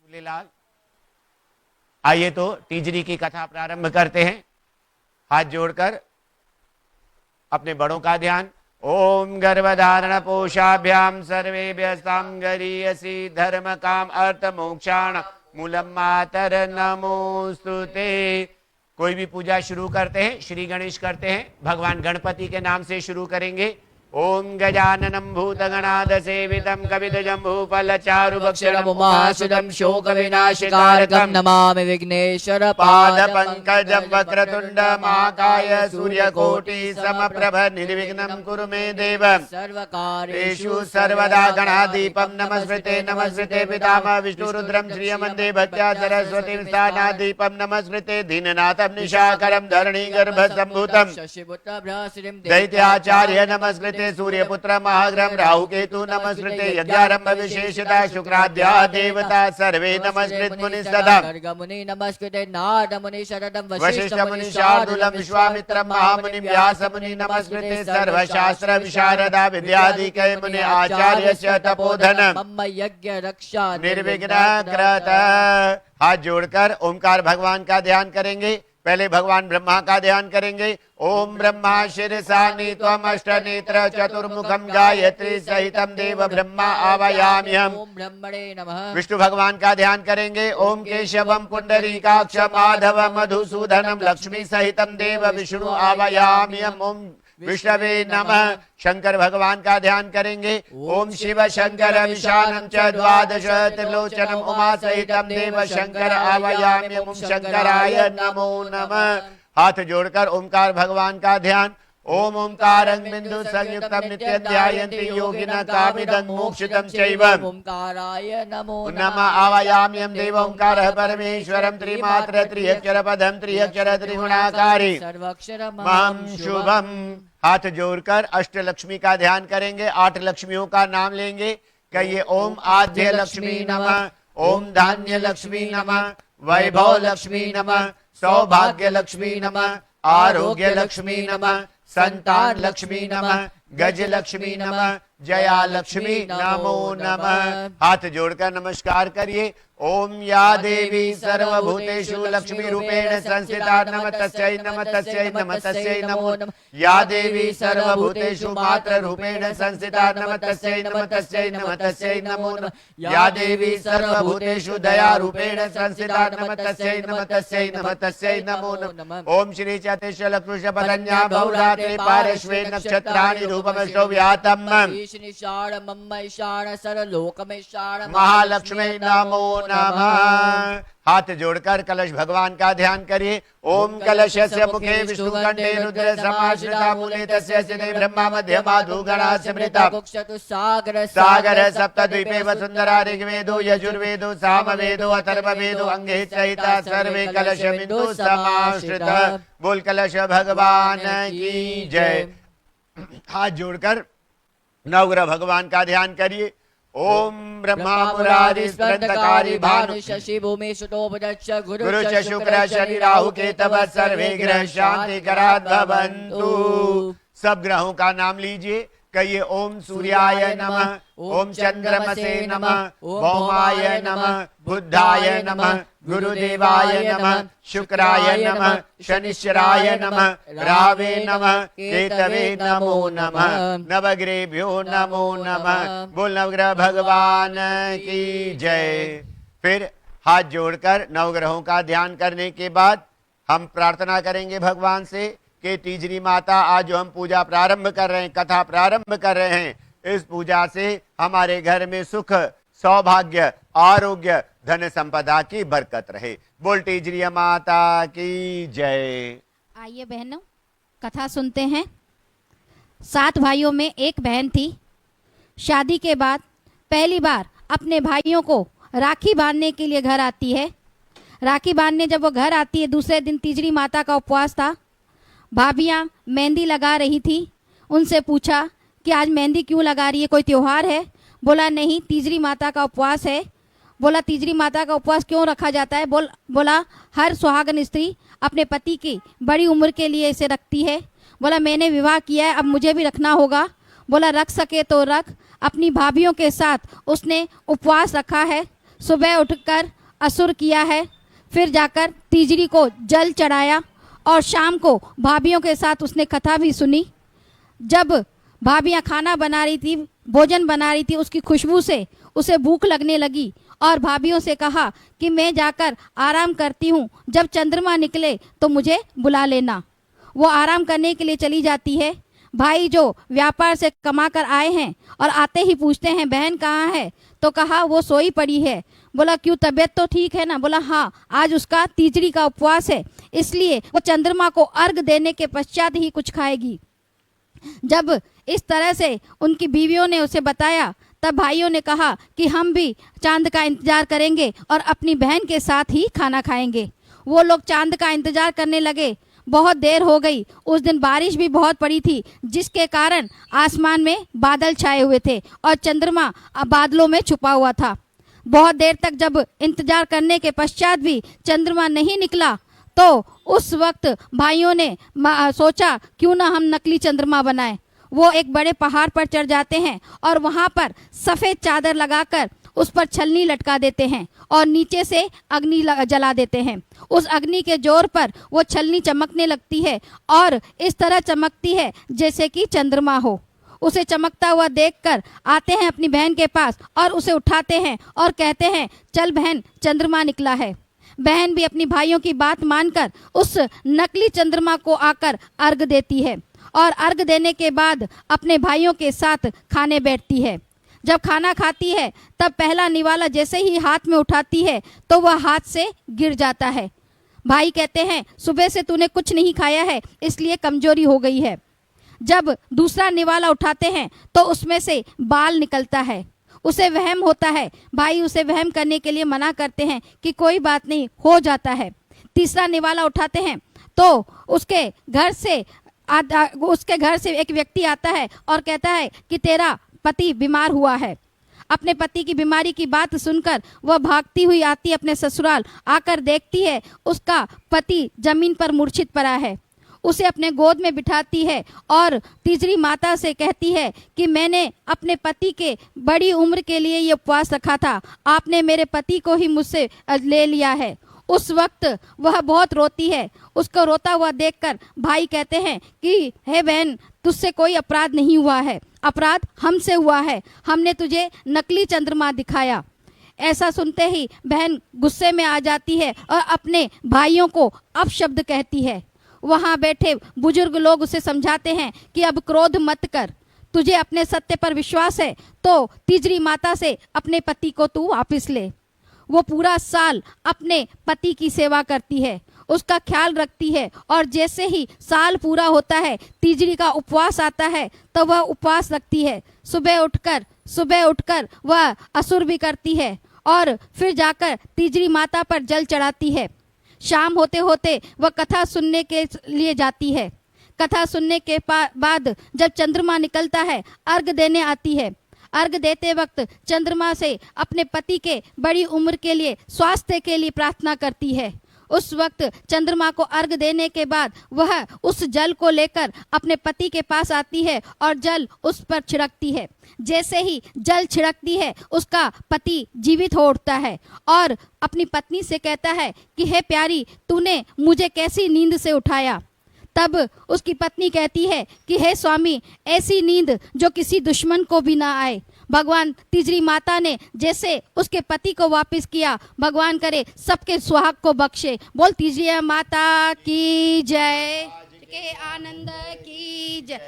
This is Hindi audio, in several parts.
झूलेलाल। आइए तो तीजरी की कथा प्रारंभ करते हैं। हाथ जोड़कर अपने बड़ों का ध्यान। ओम गर्भधारण पोषाभ्याम सर्वेभ्यस्तां गरीयसी धर्म काम अर्थ मोक्षाण मूलम मातर नमोस्तुते। कोई भी पूजा शुरू करते हैं, श्री गणेश करते हैं, भगवान गणपति के नाम से शुरू करेंगे। ओम गजाननं भूतगणाद सेवितं कवितजम्बूफलचारुभक्षणं उमासुतं शोकविनाशकारकं नमामि विघ्नेश्वर पादपङ्कजं वक्रतुण्ड महाकाय सूर्यकोटि समप्रभ निर्विघ्नं कुरु मे देव। सर्वकार्येषु सर्वदा गणादीपं नमस्कृते नमस्कृते पितामह विष्णुरुद्रं श्रियमन्दे भक्त्या सरस्वतीं स्थानादीपं नमस्कृते दीननाथं निशाकरं धरणीगर्भसम्भूतं दैत्याचार्य नमस्कृते सूर्यपुत्र महाग्रह राहु केतु नमस्कृते यज्ञारंभ विशेषता शुक्राद्या देवता सर्वे नमस्कृत मुनि सदा मुनि नमस्कृते नारद मुनि शरणं वशिष्ठ मुनि शार्दूलम विश्वामित्र महामुनि व्यास मुनि नमस्कृते सर्वशास्त्र विशारदा विद्याधिकै मुनि आचार्य च तपोधन मम यज्ञ रक्षा निर्विघ्न कृत। हाथ जोड़कर ओमकार भगवान का ध्यान करेंगे। पहले भगवान ब्रह्मा का ध्यान करेंगे। ओम ब्रह्मा शिरसा नीत्वम अष्ट नेत्र चतुर्मुखम गायत्री सहितम देव ब्रह्मा आवायाम्यहम्। ओम ब्रह्मणे नमः। विष्णु भगवान का ध्यान करेंगे। ओम केशवम पुंडरीकाक्ष माधव मधुसूदनम लक्ष्मी सहितम देव विष्णु आवायाम्यहम्। ओम विष्णवे नमः। शंकर भगवान का ध्यान करेंगे। ओम शिव शंकर विशानम च द्वादश त्रिलोचनम उमा सहितम देव शंकर आवायाम्यहम्। ओम शंकराय नमो नमः। हाथ जोड़कर ओमकार भगवान का ध्यान। ओम ओंकारं बिंदु संयुक्तम नित्यं ध्यायन्ति योगिनः कामिदं मोक्षितं चैव। ओंकाराय नमो नमः। आवायाम्यहं देव ओंकारः परमेश्वरं त्रिमात्र त्रिअक्षर पदं त्रिअक्षर त्रिगुणाकारी महं शुभम। हाथ जोड़कर अष्ट लक्ष्मी का ध्यान करेंगे। 8 लक्ष्मियों का नाम लेंगे। कहिए ओम आद्य लक्ष्मी नमः, ओम धान्य लक्ष्मी नमः, वैभव लक्ष्मी नमः, सौभाग्य लक्ष्मी नमः, आरोग्य लक्ष्मी नमः, संतान लक्ष्मी नमः, गज लक्ष्मी नमः, जया लक्ष्मी नमो नमः। हाथ जोड़कर नमस्कार करिए। ओम या देवी सर्वभूतेषु लक्ष्मी रूपेण संस्थिता नमः तस्यै नमः तस्यै नमः तस्यै नमो नमः। या देवी सर्वभूतेषु मात्र रूपेण संस्थिता नमः तस्यै नमः तस्यै नमः तस्यै नमो नमः। या देवी सर्वभूतेषु दया रूपेण संस्थिता नमः तस्यै नमः तस्यै नमः तस्यै नमो नमः। ओम श्री चतुष लक्ष्मी पदन्या बहुरात्रि पार्श्वे नक्षत्राणि रूपमष्टौ व्यातम् महालक्ष्मी नमो नमः। हाथ जोड़कर कलश भगवान का ध्यान करिए। ओम कलशस्य मुखे विष्णु कंठे रुद्र समाश्रिता मूले तस्य स्थिते ब्रह्मा मध्यमा धूगणा स्मृता सागर सागर सप्तद्वीपे वसुंधरा ऋग्वेदो यजुर्वेदो सामवेदो अथर्ववेदो अंगे सहिता सर्वे कलश बिंदु समाश्रिता। बोल कलश भगवान की जय। हाथ जोड़कर नवग्रह भगवान का ध्यान करिए। ओम ब्रह्मा मुरारी स्पंदकारी भानु शशि भूमि सुतोपदच्च गुरु च शुक्र शनि राहु केतव सर्वे ग्रह शांति करात् भवन्तु। सब ग्रहों का नाम लीजिए। कहिए ओम सूर्याय नमः, ओम चंद्रमसे नमः, भौमाय नमः, बुद्धाय नमः, गुरुदेवाय नमः, शुक्राय नमः, शनिश्चराय नमः, रावे नमः, केतवे नमो नमः, नवग्रहेभ्यो नमो नमः। बोल नवग्रह भगवान की जय। फिर हाथ जोड़कर नवग्रहों का ध्यान करने के बाद हम प्रार्थना करेंगे भगवान से कि तीजरी माता आज जो हम पूजा प्रारंभ कर रहे हैं, कथा प्रारंभ कर रहे हैं, इस पूजा से हमारे घर में सुख सौभाग्य आरोग्य धन संपदा की बरकत रहे। बोल तीजरी माता की जय। आइए बहनों कथा सुनते हैं। 7 भाइयों में एक बहन थी। शादी के बाद पहली बार अपने भाइयों को राखी बांधने के लिए घर आती है। राखी बांधने जब वो घर आती है, दूसरे दिन तीजरी माता का उपवास था। भाभियाँ मेहंदी लगा रही थी। उनसे पूछा कि आज मेहंदी क्यों लगा रही है, कोई त्योहार है? बोला नहीं, तीजरी माता का उपवास है। बोला तीजरी माता का उपवास क्यों रखा जाता है? बोला हर सुहागन स्त्री अपने पति की बड़ी उम्र के लिए इसे रखती है। बोला मैंने विवाह किया है, अब मुझे भी रखना होगा। बोला रख सके तो रख। अपनी भाभियों के साथ उसने उपवास रखा है। सुबह उठकर असुर किया है। फिर जाकर तीजरी को जल चढ़ाया और शाम को भाभीियों के साथ उसने कथा भी सुनी। जब भाभीियाँ खाना बना रही थी, भोजन बना रही थी, उसकी खुशबू से उसे भूख लगने लगी और भाभीियों से कहा कि मैं जाकर आराम करती हूँ, जब चंद्रमा निकले तो मुझे बुला लेना। वो आराम करने के लिए चली जाती है। भाई जो व्यापार से कमा कर आए हैं और आते ही पूछते हैं बहन कहाँ है, तो कहा वो सोई पड़ी है। बोला क्यों, तबीयत तो ठीक है ना? बोला हाँ, आज उसका तीजरी का उपवास है, इसलिए वो चंद्रमा को अर्घ देने के पश्चात ही कुछ खाएगी। जब इस तरह से उनकी बीवियों ने उसे बताया, तब भाइयों ने कहा कि हम भी चांद का इंतजार करेंगे और अपनी बहन के साथ ही खाना खाएंगे। वो लोग चांद का इंतजार करने लगे। बहुत देर हो गई। उस दिन बारिश भी बहुत पड़ी थी, जिसके कारण आसमान में बादल छाए हुए थे और चंद्रमा बादलों में छुपा हुआ था। बहुत देर तक जब इंतजार करने के पश्चात भी चंद्रमा नहीं निकला, तो उस वक्त भाइयों ने सोचा क्यों ना हम नकली चंद्रमा बनाएं। वो एक बड़े पहाड़ पर चढ़ जाते हैं और वहाँ पर सफ़ेद चादर लगाकर उस पर छलनी लटका देते हैं और नीचे से अग्नि जला देते हैं। उस अग्नि के जोर पर वो छलनी चमकने लगती है और इस तरह चमकती है जैसे कि चंद्रमा हो। उसे चमकता हुआ देखकर आते हैं अपनी बहन के पास और उसे उठाते हैं और कहते हैं चल बहन, चंद्रमा निकला है। बहन भी अपनी भाइयों की बात मानकर उस नकली चंद्रमा को आकर अर्घ देती है और अर्घ देने के बाद अपने भाइयों के साथ खाने बैठती है। जब खाना खाती है तब पहला निवाला जैसे ही हाथ में उठाती है तो वह हाथ से गिर जाता है। भाई कहते हैं सुबह से तूने कुछ नहीं खाया है, इसलिए कमजोरी हो गई है। जब दूसरा निवाला उठाते हैं तो उसमें से बाल निकलता है। उसे वहम होता है। भाई उसे वहम करने के लिए मना करते हैं कि कोई बात नहीं, हो जाता है। तीसरा निवाला उठाते हैं तो उसके घर से एक व्यक्ति आता है और कहता है कि तेरा पति बीमार हुआ है। अपने पति की बीमारी की बात सुनकर वह भागती हुई आती अपने ससुराल। आकर देखती है उसका पति जमीन पर मूर्छित पड़ा है। उसे अपने गोद में बिठाती है और तीजरी माता से कहती है कि मैंने अपने पति के बड़ी उम्र के लिए ये उपवास रखा था, आपने मेरे पति को ही मुझसे ले लिया है। उस वक्त वह बहुत रोती है। उसको रोता हुआ देखकर भाई कहते हैं कि हे बहन, तुझसे कोई अपराध नहीं हुआ है, अपराध हमसे हुआ है, हमने तुझे नकली चंद्रमा दिखाया। ऐसा सुनते ही बहन गुस्से में आ जाती है और अपने भाइयों को अपशब्द कहती है। वहाँ बैठे बुजुर्ग लोग उसे समझाते हैं कि अब क्रोध मत कर, तुझे अपने सत्य पर विश्वास है तो तीजरी माता से अपने पति को तू वापस ले। वो पूरा साल अपने पति की सेवा करती है, उसका ख्याल रखती है और जैसे ही साल पूरा होता है, तीजरी का उपवास आता है तो वह उपवास रखती है। सुबह उठकर वह असुर भी करती है और फिर जाकर तीजरी माता पर जल चढ़ाती है। शाम होते होते वह कथा सुनने के लिए जाती है। कथा सुनने के बाद जब चंद्रमा निकलता है, अर्घ देने आती है। अर्घ देते वक्त चंद्रमा से अपने पति के बड़ी उम्र के लिए, स्वास्थ्य के लिए प्रार्थना करती है। उस वक्त चंद्रमा को अर्घ देने के बाद वह उस जल को लेकर अपने पति के पास आती है और जल उस पर छिड़कती है। जैसे ही जल छिड़कती है, उसका पति जीवित हो उठता है और अपनी पत्नी से कहता है कि हे प्यारी, तूने मुझे कैसी नींद से उठाया। तब उसकी पत्नी कहती है कि हे स्वामी, ऐसी नींद जो किसी दुश्मन को भी ना आए। भगवान तीजरी माता ने जैसे उसके पति को वापस किया, भगवान करे सबके सुहाग को बख्शे। बोल तीजरी माता की जय, के आनंद की जय,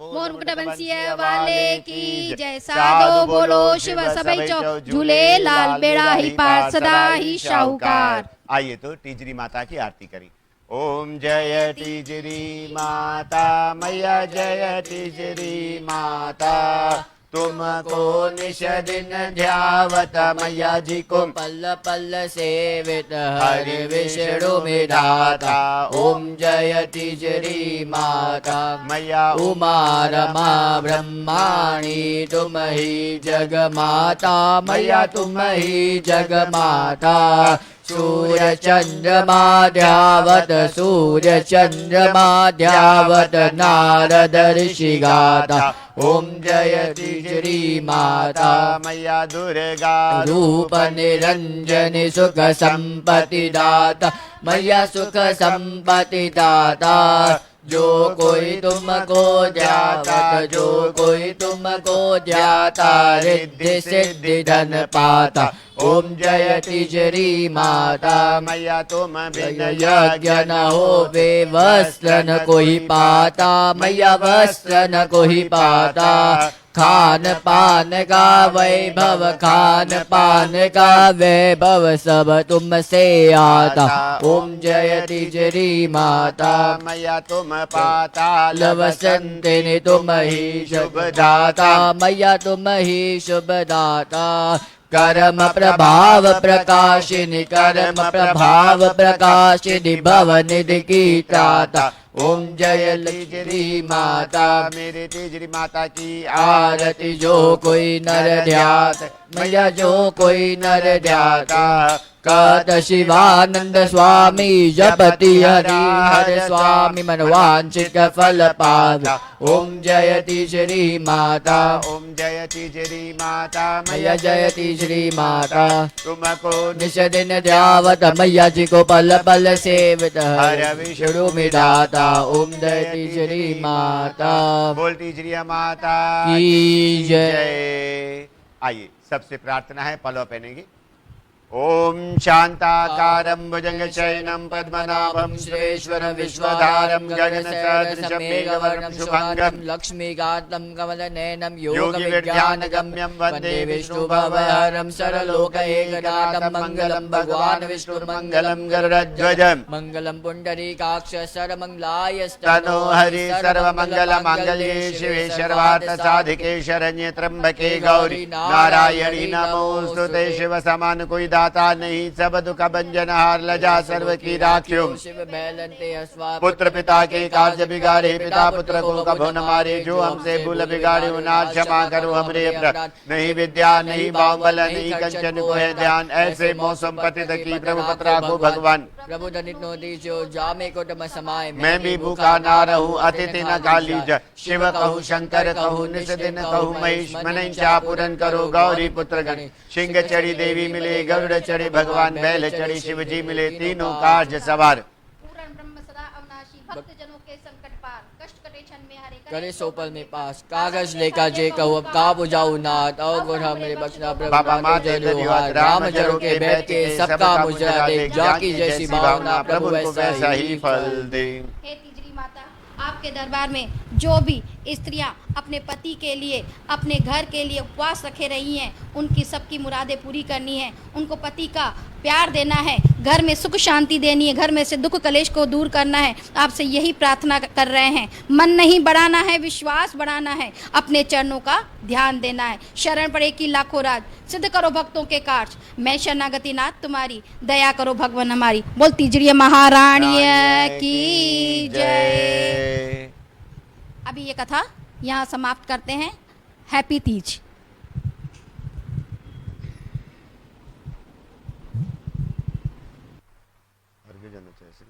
मोर मुकुट बंसिया वाले की जय। साधो बोलो शिव सबै चौ, झूले लाल बेड़ा ही पार, सदा ही शाहूकार। आइए तो तीजरी माता की आरती करें। ओम जय तीजरी माता मैया, जय तीजरी माता, तुमको निश दिन ध्यावत मैया जी को, पल पल सेवित हरि विष्णु विधाता। ओम जय तीजरी माता मैया, उमा रमा ब्रह्माणी, तुम ही जग माता मैया, तुम ही जग माता। सूर्यचन्द्रमा ध्यावत सूर्यचन्द्रमाध्यावत नारद ऋषि गाथा ॐ जयति श्रीमाता मैया दुर्गा रूप निरंजनि सुख संपत्ति दाता मैया सुख संपत्ति दाता जो कोई तुमको ध्याता जो कोई तुमको ध्याता रिद्धि सिद्धि धन पाता ओम जयति श्री माता मैया तुम बिन यज्ञ न होवे वस्त्र न कोई पाता मैया वस्त्र न कोई पाता खान पान का वैभव खान पान का वैभव सब तुमसे आता ओम जयति श्री माता मैया तुम पाताल वसंतिनि तुम ही शुभ दाता मैया तुम ही शुभ दाता कर्म प्रभाव प्रकाशिनी कर्म प्रभाव प्रकाशिनी भवनिधि की त्राता ओम जय तिजरी माता मेरी तिजरी माता की आरती जो कोई नर ध्यात मैया जो कोई नर ध्याता कत शिवानंद स्वामी जपति हरि हर स्वामी मनवांचित फल पावा ओम जयति श्री माता ओम जयति श्री माता मैया जयति श्री माता तुमको निश दिन ध्यावत मैया जी को पल पल सेवित हर विष्णु मिदाता ओम जयति श्री माता बोलती श्री माता की जय। आइए सबसे प्रार्थना है पलो पहनेगी। ओम शांताकारं भुजंगशयनं पद्मनाभं सुरेश्वरं विश्वधारं गगनसदृशं मेघवर्णं शुभांगं लक्ष्मीकान्तं कमलनयनं योगिविज्ञानगम्यं वन्दे विष्णुभवहरं सर्वलोकैकनाथं मङ्गलं भगवान् विष्णुर्मङ्गलं गरुडध्वजं मङ्गलं पुण्डरीकाक्ष सर्वमङ्गलाय तनो हरि सर्वमङ्गलमाङ्गल्ये शिवे सर्वार्थसाधिके शरण्ये त्र्यंबके गौरी नारायणी नमोस्तुते। शिव समान कोई दाता नहीं सब दुख भंजन हार लजा सर्व की राख्यो पुत्र पिता के कार्य बिगाड़े पिता पुत्र को कभो न मारे जो हमसे भूल बिगाड़े उन्हें क्षमा करो हमरे अपराध नहीं विद्या नहीं बाहुबल नहीं कंचन को है ध्यान ऐसे मौसम पतित की प्रभु पत्रा को भगवान प्रभु धनित नो दीजो जामे को तम समाय मैं भी भूखा ना रहूं अतिथि न गालीज शिव कहूँ शंकर कहूँ निस दिन कहूँ महेश मन इच्छा पूरन करो गौरी पुत्र गण सिंह चढ़ी देवी मिले गरुड़ चढ़े भगवान बैल चढ़ी शिव जी मिले तीनों कार्य सवार पूर्ण ब्रह्म सदा अविनाशी भक्त जनों के संकट पार कष्ट कटे क्षण में हरे करे सोपल में पास कागज लेकर जे कहूँ अब का बुझाऊ नाथ और गुरहा मेरे बख्शना प्रभु बाबा नाथ माते जय जय लोहार राम जरो के बैठ के सबका मुजरा देख जाकी जैसी भावना प्रभु वैसा ही फल दे। हे तिजरी माता आपके दरबार में जो भी स्त्रियां अपने पति के लिए अपने घर के लिए उपवास रखे रही हैं उनकी सबकी मुरादें पूरी करनी है उनको पति का प्यार देना है घर में सुख शांति देनी है घर में से दुख कलेश को दूर करना है आपसे यही प्रार्थना कर रहे हैं। मन नहीं बढ़ाना है विश्वास बढ़ाना है अपने चरणों का ध्यान देना है। शरण पड़े की लाखों राज सिद्ध करो भक्तों के कार्य मैं शरणागति नाथ तुम्हारी दया करो भगवान हमारी। बोल तिजरी महारानी की जय। अभी ये कथा यहाँ समाप्त करते हैं। हैप्पी तीज। अर्घ्य जाना चाहिए।